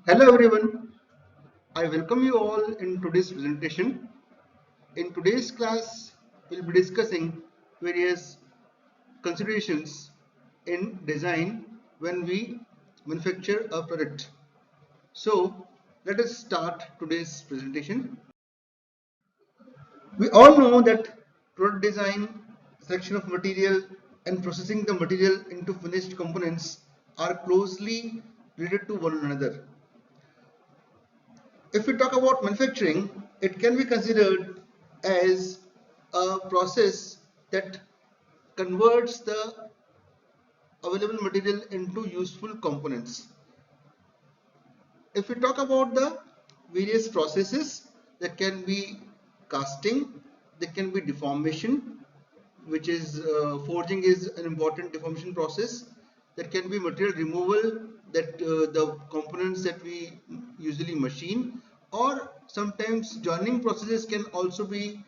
Hello everyone, I welcome you all in today's presentation. In today's class, we'll be discussing various considerations in design when we manufacture a product. So, let us start today's presentation. We all know that product design, selection of material, and processing the material into finished components are closely related to one another. If we talk about manufacturing, it can be considered as a process that converts the available material into useful components. If we talk about the various processes, that can be casting, there can be deformation, which is forging is an important deformation process. That can be material removal, that the components that we usually machine, or sometimes joining processes can also be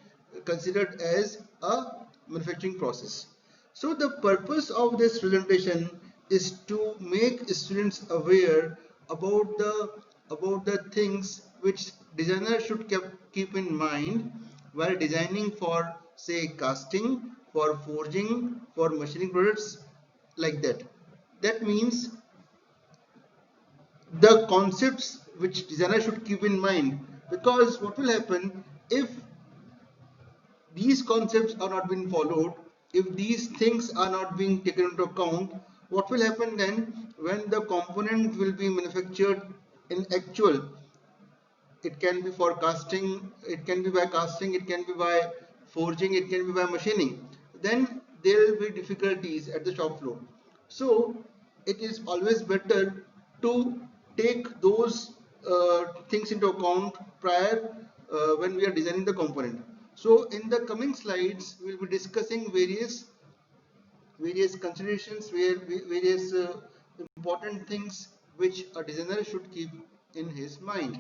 considered as a manufacturing process. So the purpose of this presentation is to make students aware about the things which designers should keep in mind while designing for, say, casting, for forging, for machining products, like that. That means the concepts which designers should keep in mind, because what will happen if these concepts are not being followed, if these things are not being taken into account, what will happen then when the component will be manufactured in actual? It can be for casting, it can be by casting, it can be by forging, it can be by machining. Then there will be difficulties at the shop floor. So it is always better to take those things into account prior when we are designing the component. So in the coming slides, we will be discussing various considerations, various important things which a designer should keep in his mind.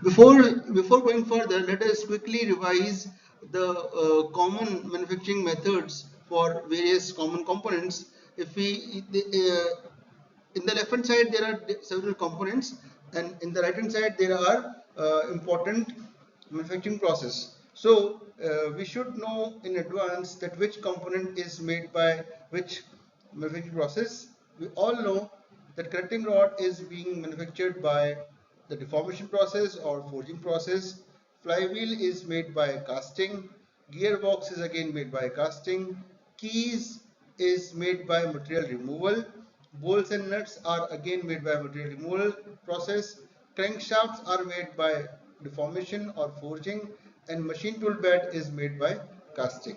Before going further, let us quickly revise the common manufacturing methods for various common components. If we in the left hand side there are several components, and in the right hand side there are important manufacturing process. So we should know in advance that which component is made by which manufacturing process. We all know that connecting rod is being manufactured by the deformation process or forging process. Flywheel is made by casting. Gearbox is again made by casting. Keys is made by material removal. Bolts and nuts are again made by material removal process. Crankshafts are made by deformation or forging, and machine tool bed is made by casting.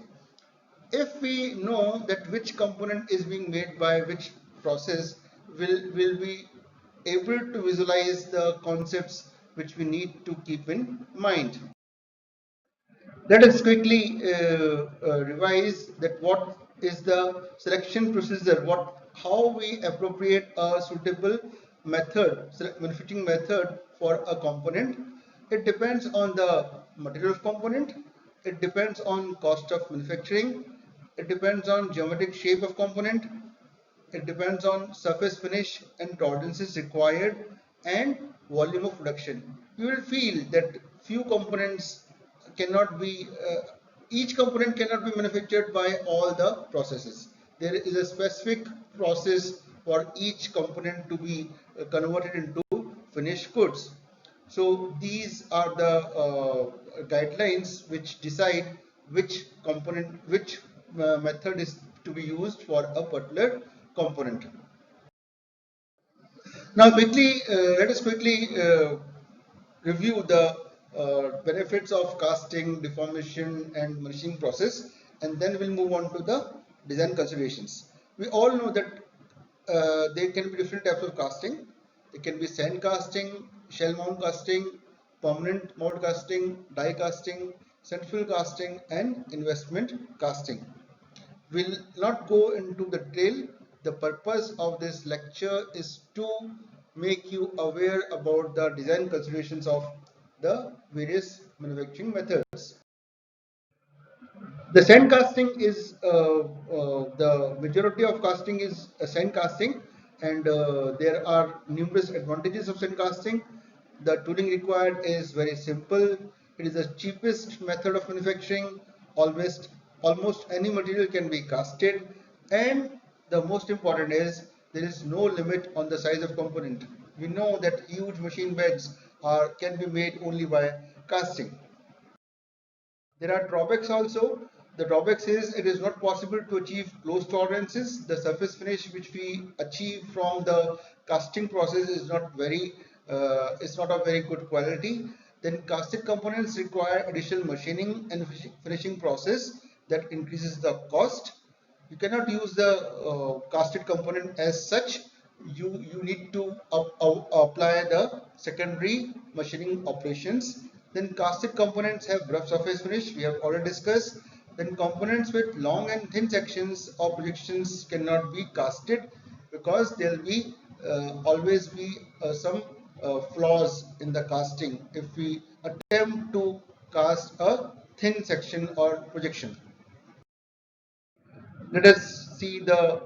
If we know that which component is being made by which process, will be able to visualize the concepts which we need to keep in mind. Let us quickly revise that what is the selection procedure, how we appropriate a suitable method, manufacturing method for a component. It depends on the material of component, it depends on cost of manufacturing, it depends on geometric shape of component, it depends on surface finish and tolerances required, and volume of production. You will feel that few components cannot be, each component cannot be manufactured by all the processes. There is a specific process for each component to be converted into finished goods. So these are the guidelines which decide which component, which method is to be used for a particular component. Now, let us quickly review the benefits of casting, deformation, and machining process, and then we'll move on to the design considerations. We all know that there can be different types of casting. There can be sand casting, shell mount casting, permanent mold casting, die casting, centrifugal casting, and investment casting. Will not go into the detail. The purpose of this lecture is to make you aware about the design considerations of the various manufacturing methods. The sand casting is the majority of casting is sand casting. and there are numerous advantages of sand casting. The tooling required is very simple. It is the cheapest method of manufacturing. Almost almost any material can be casted, and the most important is there is no limit on the size of component. We know that huge machine beds are can be made only by casting. There are drawbacks also. The drawbacks is it is not possible to achieve close tolerances. The surface finish which we achieve from the casting process is it's not of very good quality. Then casted components require additional machining and finishing process that increases the cost. You cannot use the casted component as such. You need to apply the secondary machining operations. Then casted components have rough surface finish, we have already discussed. Then components with long and thin sections or projections cannot be casted because there will be always be some flaws in the casting if we attempt to cast a thin section or projection. Let us see the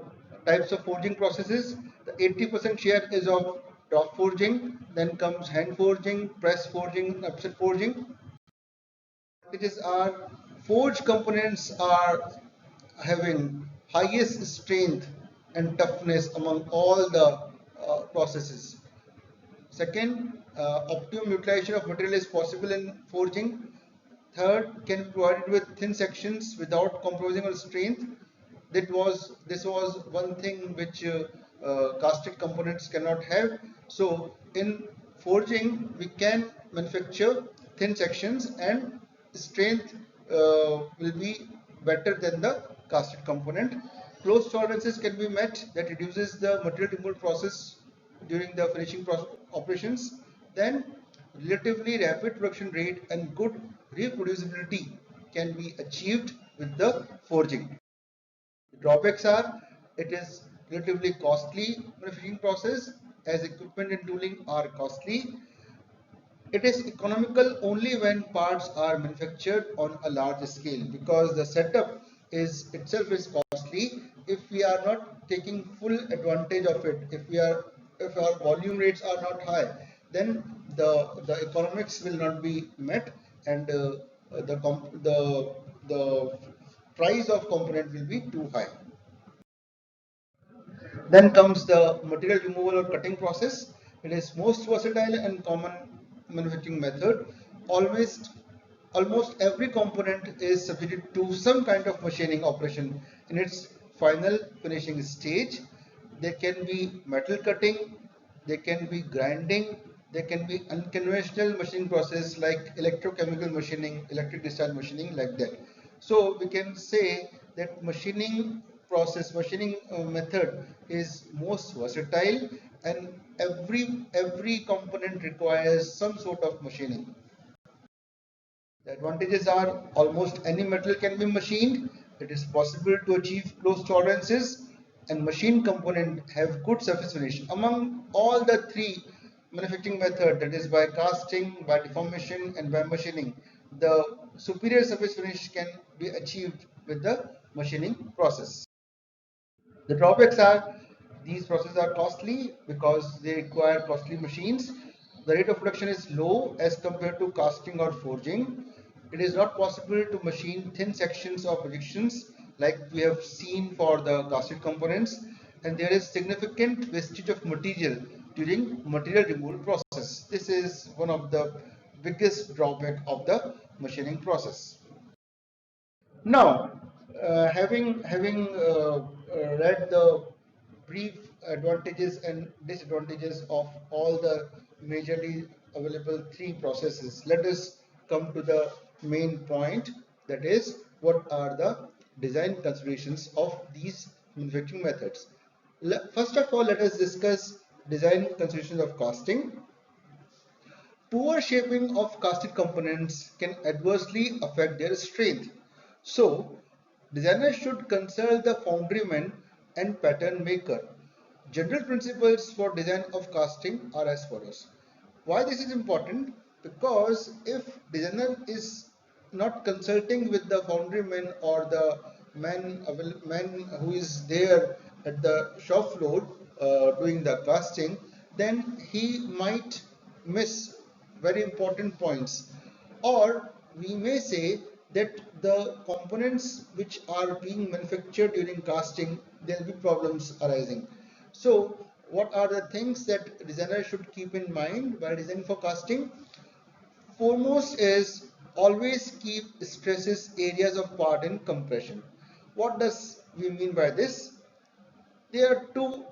types of forging processes. The 80% share is of drop forging, then comes hand forging, press forging, upset forging. Advantages are forged components are having highest strength and toughness among all the processes. Second, optimum utilization of material is possible in forging. Third, can be provided with thin sections without compromising on strength. This was one thing which casted components cannot have. So in forging, we can manufacture thin sections, and strength will be better than the casted component. Close tolerances can be met that reduces the material removal process during the finishing operations. Then relatively rapid production rate and good reproducibility can be achieved with the forging. The drawbacks are it is relatively costly manufacturing process as equipment and tooling are costly. It is economical only when parts are manufactured on a large scale because the setup is itself is costly. If we are not taking full advantage of it, if our volume rates are not high, then the economics will not be met, and the price of component will be too high. Then comes the material removal or cutting process. It is most versatile and common manufacturing method. Almost, almost every component is subjected to some kind of machining operation in its final finishing stage. There can be metal cutting, there can be grinding, there can be unconventional machining process like electrochemical machining, electric discharge machining, like that. So we can say that machining method is most versatile, and every component requires some sort of machining. The advantages are almost any metal can be machined. It is possible to achieve close tolerances, and machine component have good surface finish. Among all the three manufacturing method, that is by casting, by deformation, and by machining, the superior surface finish can be achieved with the machining process. The drawbacks are these processes are costly because they require costly machines. The rate of production is low as compared to casting or forging. It is not possible to machine thin sections or projections like we have seen for the casted components, and there is significant wastage of material during material removal process. This is one of the biggest drawback of the machining process. Now, having read the brief advantages and disadvantages of all the majorly available three processes, let us come to the main point, that is what are the design considerations of these manufacturing methods. First of all, let us discuss design considerations of casting. Poor shaping of casted components can adversely affect their strength. So, designers should consult the foundryman and pattern maker. General principles for design of casting are as follows. Why this is important? Because if designer is not consulting with the foundryman or the man who is there at the shop floor, doing the casting, then he might miss very important points. Or we may say that the components which are being manufactured during casting, there will be problems arising. So what are the things that designer should keep in mind while designing for casting? Foremost is always keep stresses areas of part in compression. What does we mean by this? There are two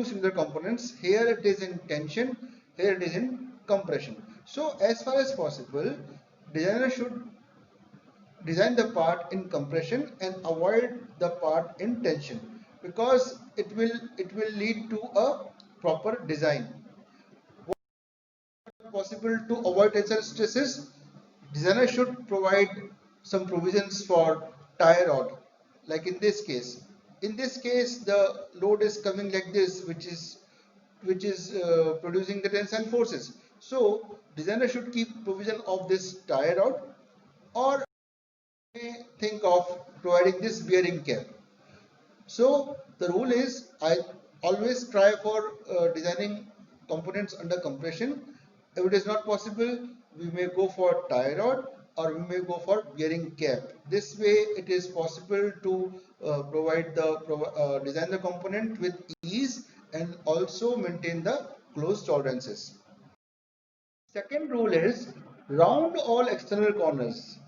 similar components. Here it is in tension, here it is in compression. So as far as possible, designer should design the part in compression and avoid the part in tension, because it will lead to a proper design. Possible to avoid tensile stresses, designer should provide some provisions for tie rod. Like in this case, the load is coming like this, which is producing the tensile forces. So designer should keep provision of this tie rod, or may think of providing this bearing cap. So the rule is I always try for designing components under compression. If it is not possible, we may go for tie rod or we may go for bearing cap. This way it is possible to design the component with ease and also maintain the close tolerances. Second rule is round all external corners.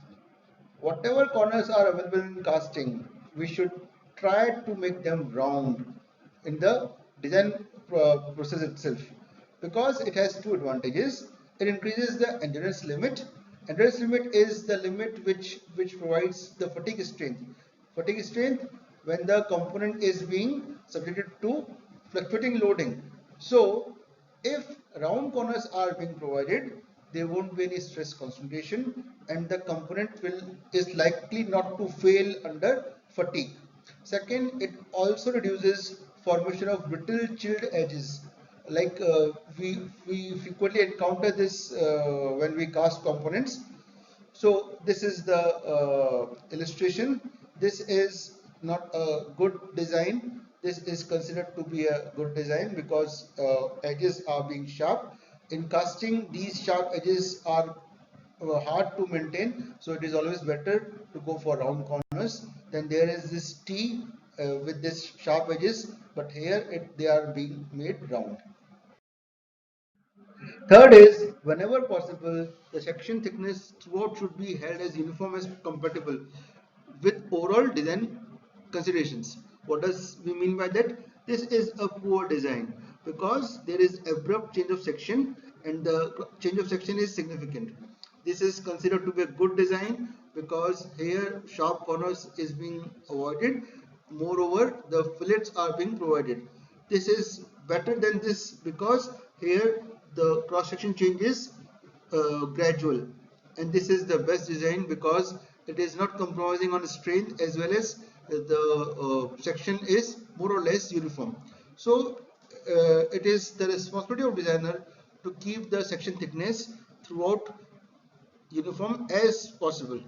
Whatever corners are available in casting, we should try to make them round in the design process itself, because it has two advantages. It increases the endurance limit. Endurance limit is the limit which provides the fatigue strength. Fatigue strength when the component is being subjected to fluctuating loading. So if round corners are being provided, there won't be any stress concentration and the component is likely not to fail under fatigue. Second, it also reduces formation of brittle chilled edges. Like we frequently encounter this when we cast components. So this is the illustration. This is not a good design. This is considered to be a good design because edges are being sharp. In casting, these sharp edges are hard to maintain. So it is always better to go for round corners. Then there is this T with this sharp edges, but here they are being made round. Third is, whenever possible, the section thickness throughout should be held as uniform as compatible with overall design considerations. What does we mean by that? This is a poor design because there is abrupt change of section and the change of section is significant. This is considered to be a good design because here sharp corners is being avoided. Moreover, the fillets are being provided. This is better than this because here the cross section changes gradual, and this is the best design because it is not compromising on strength as well as the section is more or less uniform. So it is the responsibility of designer to keep the section thickness throughout uniform as possible.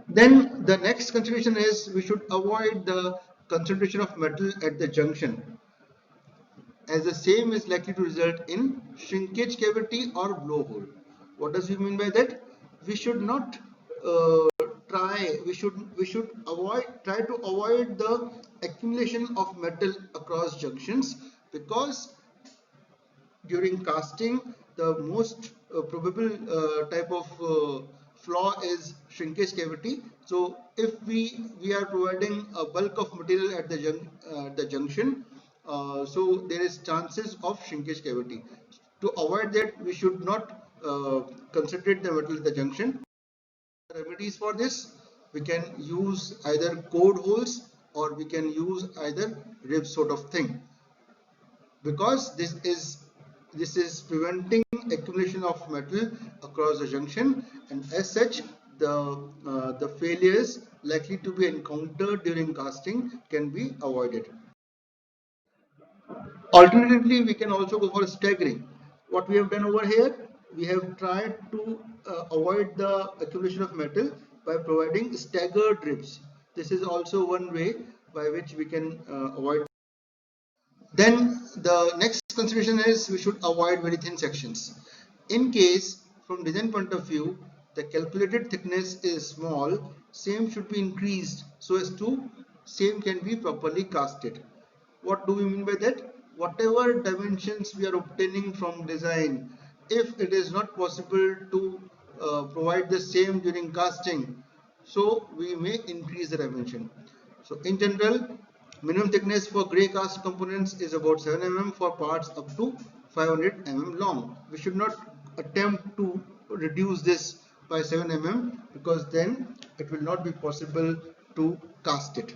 Then the next consideration is we should avoid the concentration of metal at the junction, as the same is likely to result in shrinkage cavity or blowhole. What does we mean by that? We should not uh, we should try to avoid the accumulation of metal across junctions, because during casting the most probable type of flaw is shrinkage cavity. So if we are providing a bulk of material at the junction, so there is chances of shrinkage cavity. To avoid that, we should not concentrate the metal at the junction. Remedies for this, we can use either cord holes or we can use either rib sort of thing, because this is preventing accumulation of metal across the junction, and as such the failures likely to be encountered during casting can be avoided. Alternatively, we can also go for staggering. What we have done over here, we have tried to avoid the accumulation of metal by providing staggered ribs. This is also one way by which we can avoid. Then the next consideration is we should avoid very thin sections. In case from design point of view the calculated thickness is small, same should be increased so as to same can be properly casted. What do we mean by that? Whatever dimensions we are obtaining from design, if it is not possible to provide the same during casting, so we may increase the dimension. So in general, minimum thickness for grey cast components is about 7 mm for parts up to 500 mm long. We should not attempt to reduce this by 7 mm because then it will not be possible to cast it.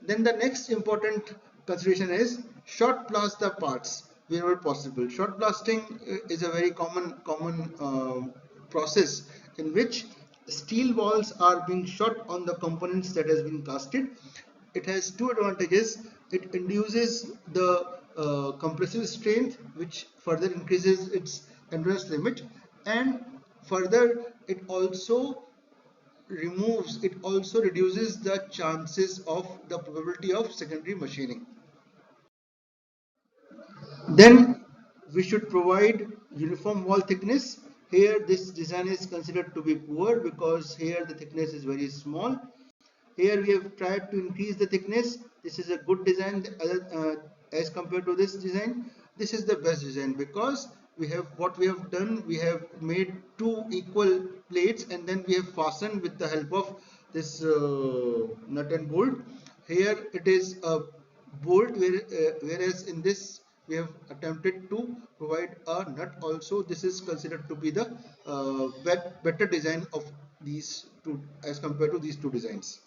Then the next important consideration is short blast the parts wherever possible. Short blasting is a very common process in which steel balls are being shot on the components that has been casted. It has two advantages. It induces the compressive strength, which further increases its endurance limit, and further it also reduces the chances of the probability of secondary machining. Then we should provide uniform wall thickness. Here this design is considered to be poor because here the thickness is very small. Here we have tried to increase the thickness. This is a good design as compared to this design. This is the best design because what we have done, we have made two equal plates and then we have fastened with the help of this nut and bolt. Here it is a bolt, whereas in this we have attempted to provide a nut also. This is considered to be the better design of these two as compared to these two designs.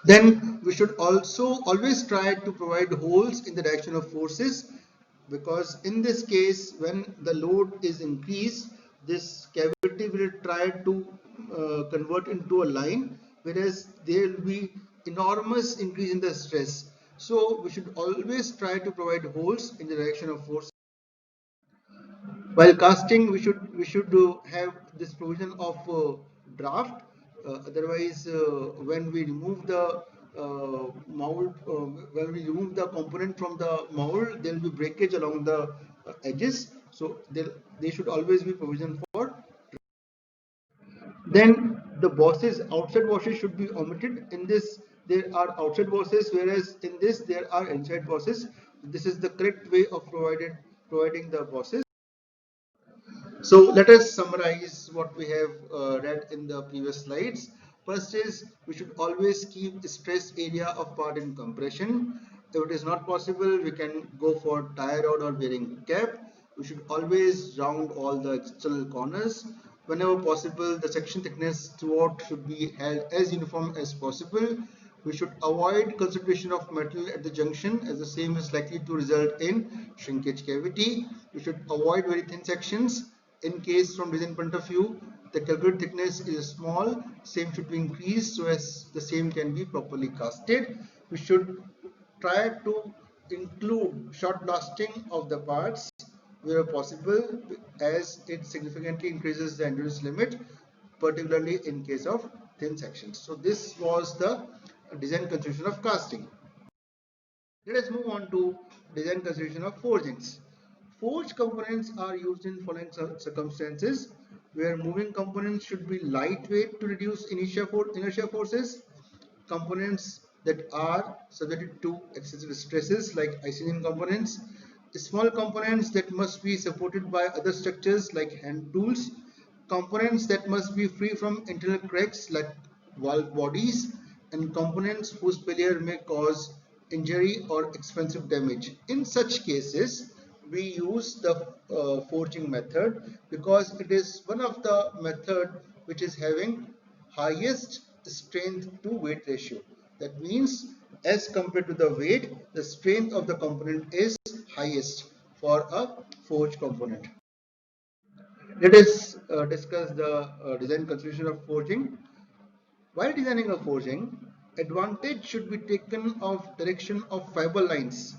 Then we should also always try to provide holes in the direction of forces, because in this case when the load is increased, this cavity will try to convert into a line, whereas there will be enormous increase in the stress. So we should always try to provide holes in the direction of force. While casting, we should have this provision of draft. Otherwise, when we remove the mold, when we remove the component from the mold, there will be breakage along the edges. So they should always be provision for. Then the bosses, outside bosses should be omitted. In this, there are outside bosses, whereas in this there are inside bosses. This is the correct way of providing the bosses. So let us summarize what we have read in the previous slides. First is we should always keep the stress area of part in compression. If it is not possible, we can go for tie rod or bearing cap. We should always round all the external corners. Whenever possible, the section thickness throughout should be held as uniform as possible. We should avoid concentration of metal at the junction, as the same is likely to result in shrinkage cavity. We should avoid very thin sections. In case from design point of view the calculated thickness is small, same should be increased so as the same can be properly casted. We should try to include short blasting of the parts where possible, as it significantly increases the endurance limit, particularly in case of thin sections. So this was the design consideration of casting. Let us move on to design consideration of forgings. Forged components are used in following circumstances, where moving components should be lightweight to reduce inertia forces. Components that are subjected to excessive stresses like Isonian components. Small components that must be supported by other structures like hand tools. Components that must be free from internal cracks like valve bodies, and components whose failure may cause injury or expensive damage. In such cases, we use the forging method because it is one of the method which is having highest strength to weight ratio. That means as compared to the weight, the strength of the component is highest for a forged component. Let us discuss the design consideration of forging. While designing a forging, advantage should be taken of direction of fiber lines.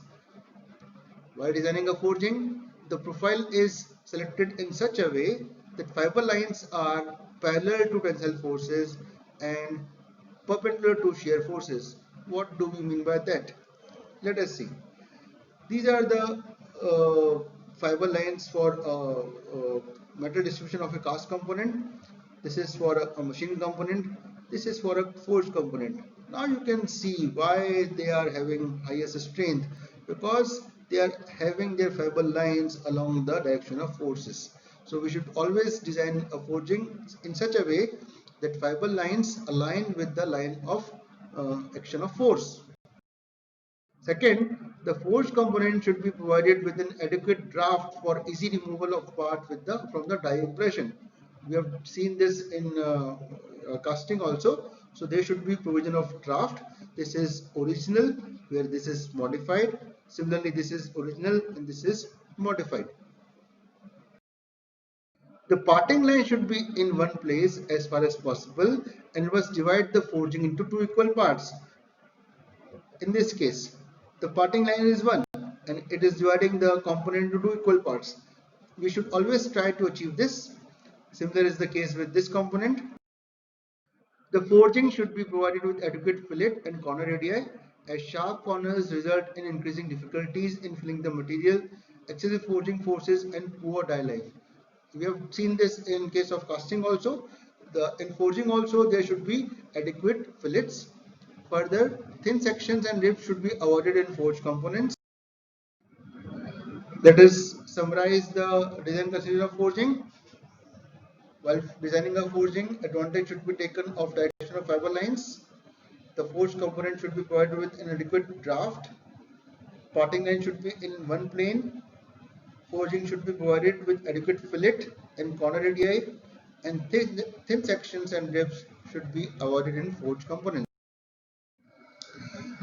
While designing a forging, the profile is selected in such a way that fiber lines are parallel to tensile forces and perpendicular to shear forces. What do we mean by that? Let us see. These are the fiber lines for metal distribution of a cast component. This is for a machine component. This is for a forged component. Now you can see why they are having highest strength, because they are having their fiber lines along the direction of forces. So we should always design a forging in such a way that fiber lines align with the line of action of force. Second, the forged component should be provided with an adequate draft for easy removal of part from the die impression. We have seen this in casting also. So there should be provision of draft. This is original, where this is modified. Similarly, this is original and this is modified. The parting line should be in one place as far as possible, and must divide the forging into two equal parts. In this case, the parting line is 1 and it is dividing the component into two equal parts. We should always try to achieve this. Similar is the case with this component. The forging should be provided with adequate fillet and corner radii, as sharp corners result in increasing difficulties in filling the material, excessive forging forces and poor die life. We have seen this in case of casting also. In forging also there should be adequate fillets. Further, thin sections and ribs should be avoided in forged components. Let us summarize the design consideration of forging. While designing a forging, advantage should be taken of direction of fiber lines. The forged component should be provided with an adequate draft. Parting line should be in one plane. Forging should be provided with adequate fillet and corner radii, and thin sections and ribs should be avoided in forged components.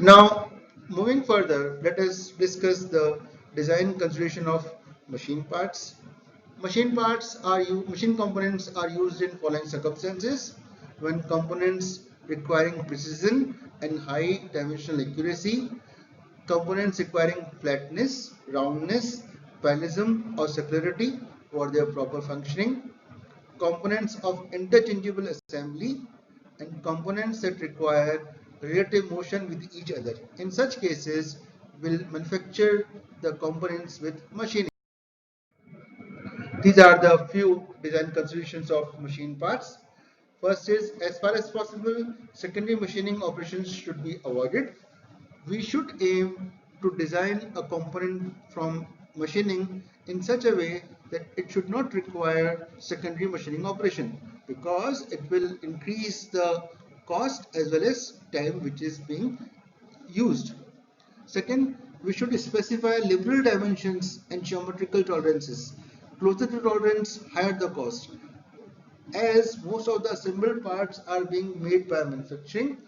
Now, moving further, let us discuss the design consideration of machine parts. Machine components are used in following circumstances: when components requiring precision and high dimensional accuracy, components requiring flatness, roundness, parallelism or circularity for their proper functioning, components of interchangeable assembly, and components that require relative motion with each other. In such cases, we'll manufacture the components with machining. These are the few design considerations of machine parts. First is, as far as possible, secondary machining operations should be avoided. We should aim to design a component from machining in such a way that it should not require secondary machining operation, because it will increase the cost as well as time which is being used. Second, we should specify liberal dimensions and geometrical tolerances. Closer to tolerance, higher the cost, as most of the assembled parts are being made by machining.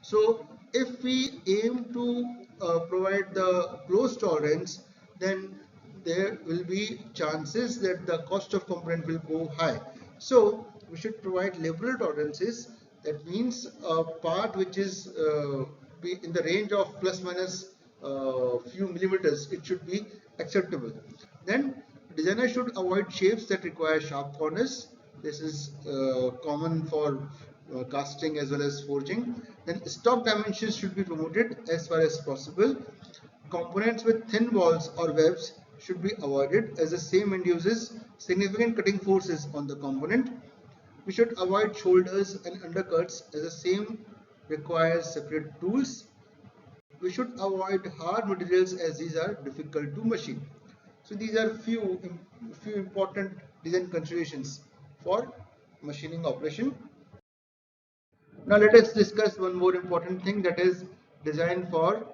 So if we aim to provide the close tolerance, then there will be chances that the cost of component will go high. So we should provide liberal tolerances. That means a part which is be in the range of plus minus few millimeters, it should be acceptable. Then designer should avoid shapes that require sharp corners. This is common for casting as well as forging. Then stock dimensions should be promoted as far as possible. Components with thin walls or webs should be avoided, as the same induces significant cutting forces on the component. We should avoid shoulders and undercuts, as the same requires separate tools. We should avoid hard materials, as these are difficult to machine. So these are few important design considerations for machining operation. Now let us discuss one more important thing, that is design for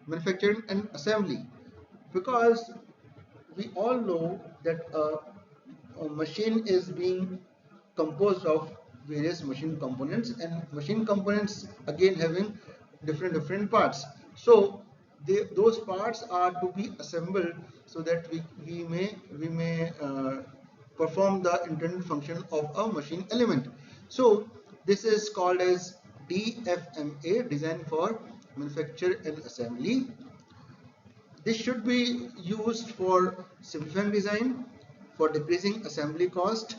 manufacturing and assembly, because we all know that a machine is being composed of various machine components, and machine components again having different parts. So those parts are to be assembled so that we may perform the intended function of a machine element. So this is called as DFMA, design for manufacture and assembly. This should be used for simplifying design, for decreasing assembly cost,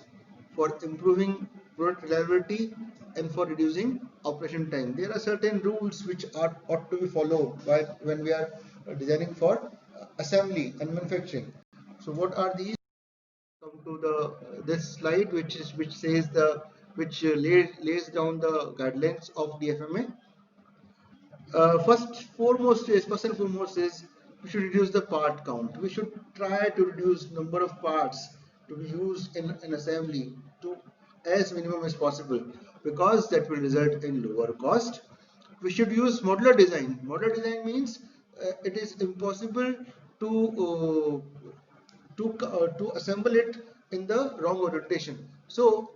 for improving product reliability, and for reducing operation time. There are certain rules which ought to be followed by when we are designing for assembly and manufacturing. So what are these? Come to the this slide which says lays down the guidelines of DFMA. First and foremost is we should reduce the part count. We should try to reduce number of parts to be used in an assembly to as minimum as possible, because that will result in lower cost. We should use modular design. Modular design means it is impossible to assemble it in the wrong orientation. So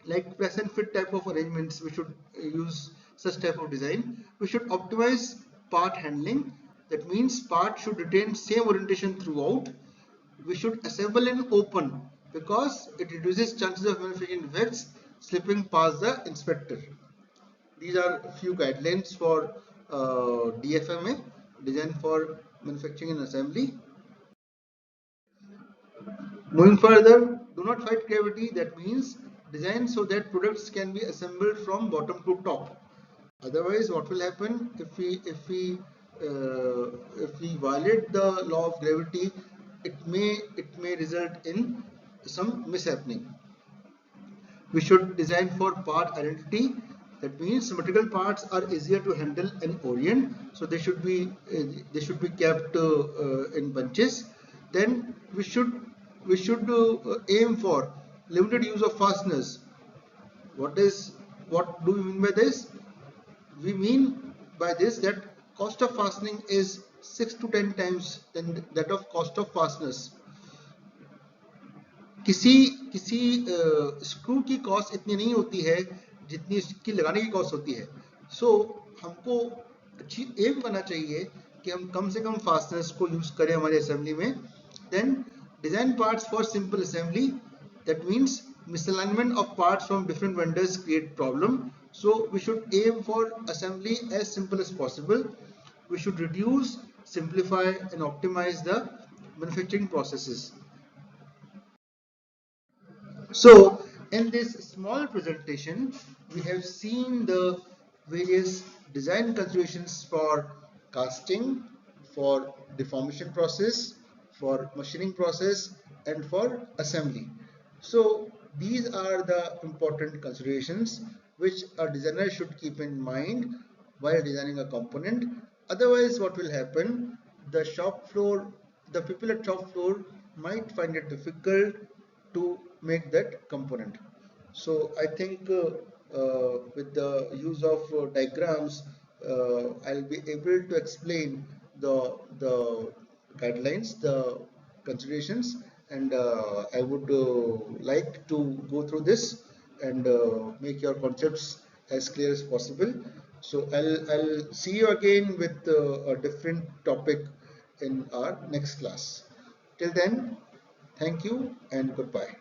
like press and fit type of arrangements, we should use such type of design. We should optimize part handling. That means part should retain same orientation throughout. We should assemble in open because it reduces chances of manufacturing defects slipping past the inspector. These are a few guidelines for DFMA, design for manufacturing and assembly. Moving further, do not fight gravity. That means design so that products can be assembled from bottom to top. Otherwise, what will happen if we violate the law of gravity? It may result in some mishappening. We should design for part identity. That means symmetrical parts are easier to handle and orient, so they should be kept in bunches. Then we should aim for limited use of fasteners. What do we mean by this? We mean by this that cost of fastening is 6 to 10 times than that of cost of fasteners. किसी किसी screw की cost इतनी नहीं होती है जितनी इसकी लगाने की कॉस्ट होती है. सो हमको अच्छी एम करना चाहिए कि हम कम से कम फास्टनर्स को यूज करें हमारे असेंबली में. Then design parts for simple assembly. That means misalignment of parts from different vendors create problem. So we should aim for assembly as simple as possible. We should reduce, simplify and optimize the manufacturing processes. So in this small presentation we have seen the various design considerations for casting, for deformation process, for machining process and for assembly. So these are the important considerations which a designer should keep in mind while designing a component. Otherwise what will happen, the people at shop floor might find it difficult to make that component. So I think with the use of diagrams I'll be able to explain the guidelines, the considerations, and I would like to go through this and make your concepts as clear as possible. So I'll see you again with a different topic in our next class. Till then, thank you and goodbye.